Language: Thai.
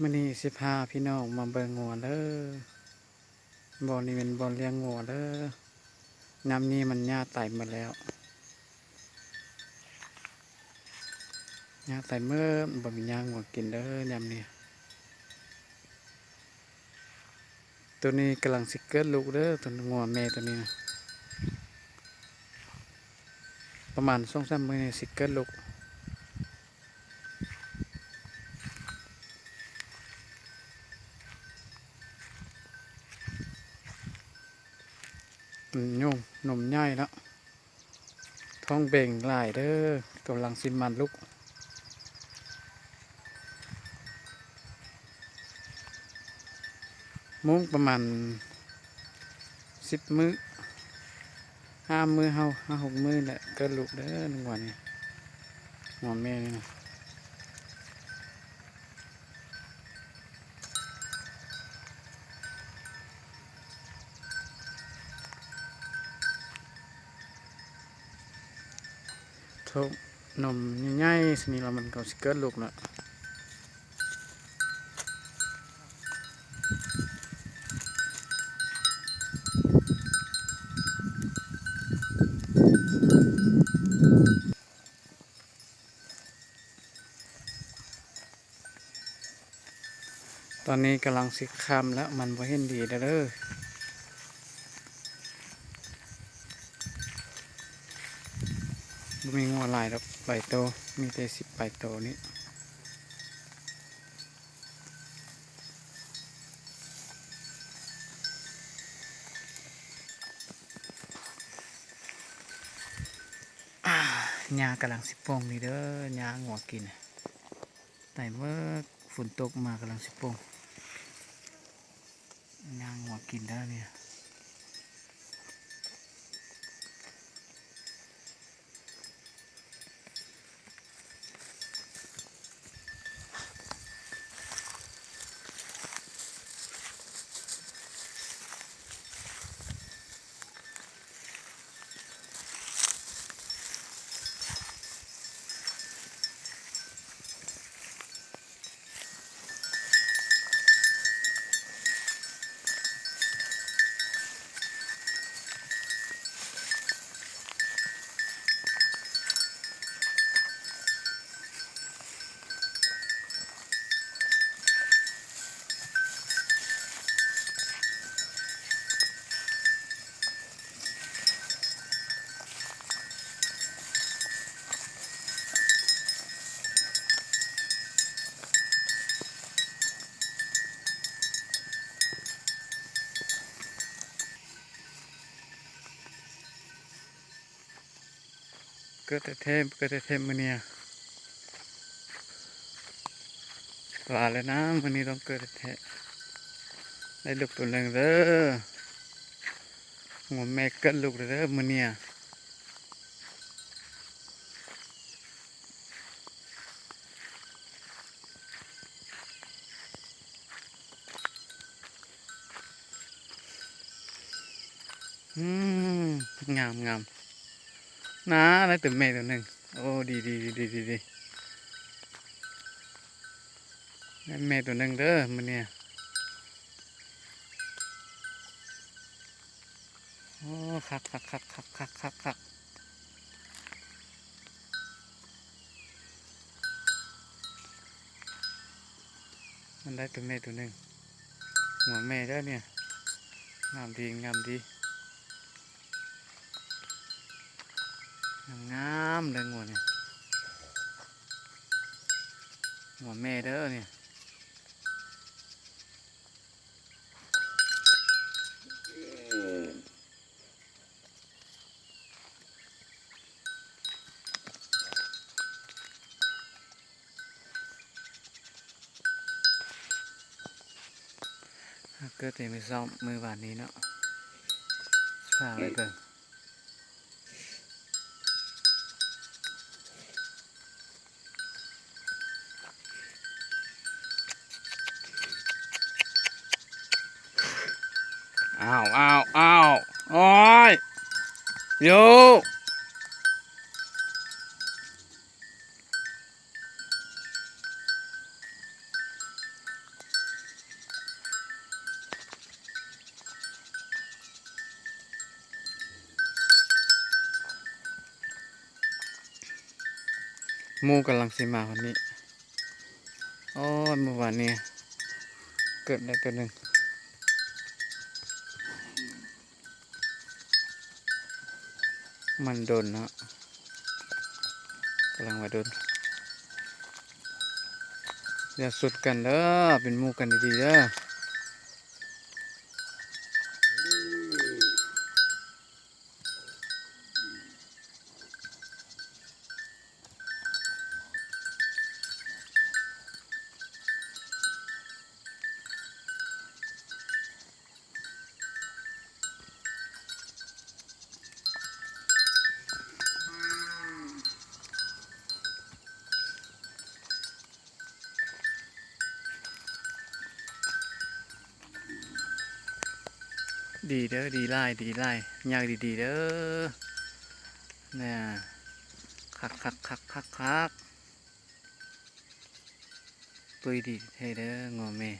มื้อนี้สิพาพี่น้องมาเบิ่งงัวเด้อบ่อนี้เป็นบ่อเลี้ยงงัวเด้อน้ำนี้มันหญ้าไต่หมดแล้วหญ้าไต่เมื่อบ่มีหญ้างัวกินเด้อยามนี้ตัวนี้กำลังสิเกิดลูกเด้อตัวงัวแม่ตัวนี้นะประมาณ2-3 มื้อนี้สิเกิดลูกยุ่งนมใหญ่แล้วท้องเบ่งหลายเด้อกำลังสิมันลูกมุ้งประมาณ10 มื้อ5 มื้อ5-6 มื้อแหละเกิดลูกเด้องัวนี่งัวแม่นี่นะท้องนมใหญ่ๆสินี่แล้วมันก็สิเกิดลูกแล้วตอนนี้กำลังสิค่ำแล้วมันบ่เห็นดีเด้อบ่มีงัวหลายดอกใบโตมีแต่10 ใบโตนี้หญ้ากำลังสิโป่งนี่เด้อหญ้างัวกินแต่เมื่อฝนตกมากำลังสิโป่งหญ้างัวกินได้เนี่ยเกิดแต่เทมมื้อนี้ว่าแล้วนะมื้อนี้ต้องเกิดแต่เทมได้ลูกตัวหนึงเด้องัวแม่เกิดลูกเด้อมื้อนี้อืมงามนะอะไรตัวแม่ตัวหนึงโอ้ดีได้แม่ตัวหนึงเด้อมื้อนี้โอ้คักมันได้ตัวแม่ตัวหนึงหัวแม่เด้อเนี่ยงามดีงามเลยงัวเนี่ยหัวแม่เด้อเนี่ยเกิดแต่ไม่ซ้อมมือวานนี้เนาะฝากไว้เบิ่งอ้าวโอ้ยโย หมูกำลังสิมาคนนี้โอ้ยเมื่อวานนี้เกิดได้ตัวหนึ่งมันโดนเนาะกำลังมาโดนอย่าสุดกันเด้อเป็นหมูกันดีๆเด้อดีเด้อดีไล่ดีไล่ยากดีๆเด้อเนี่ยคักตุยดีเท่เด้องอแม่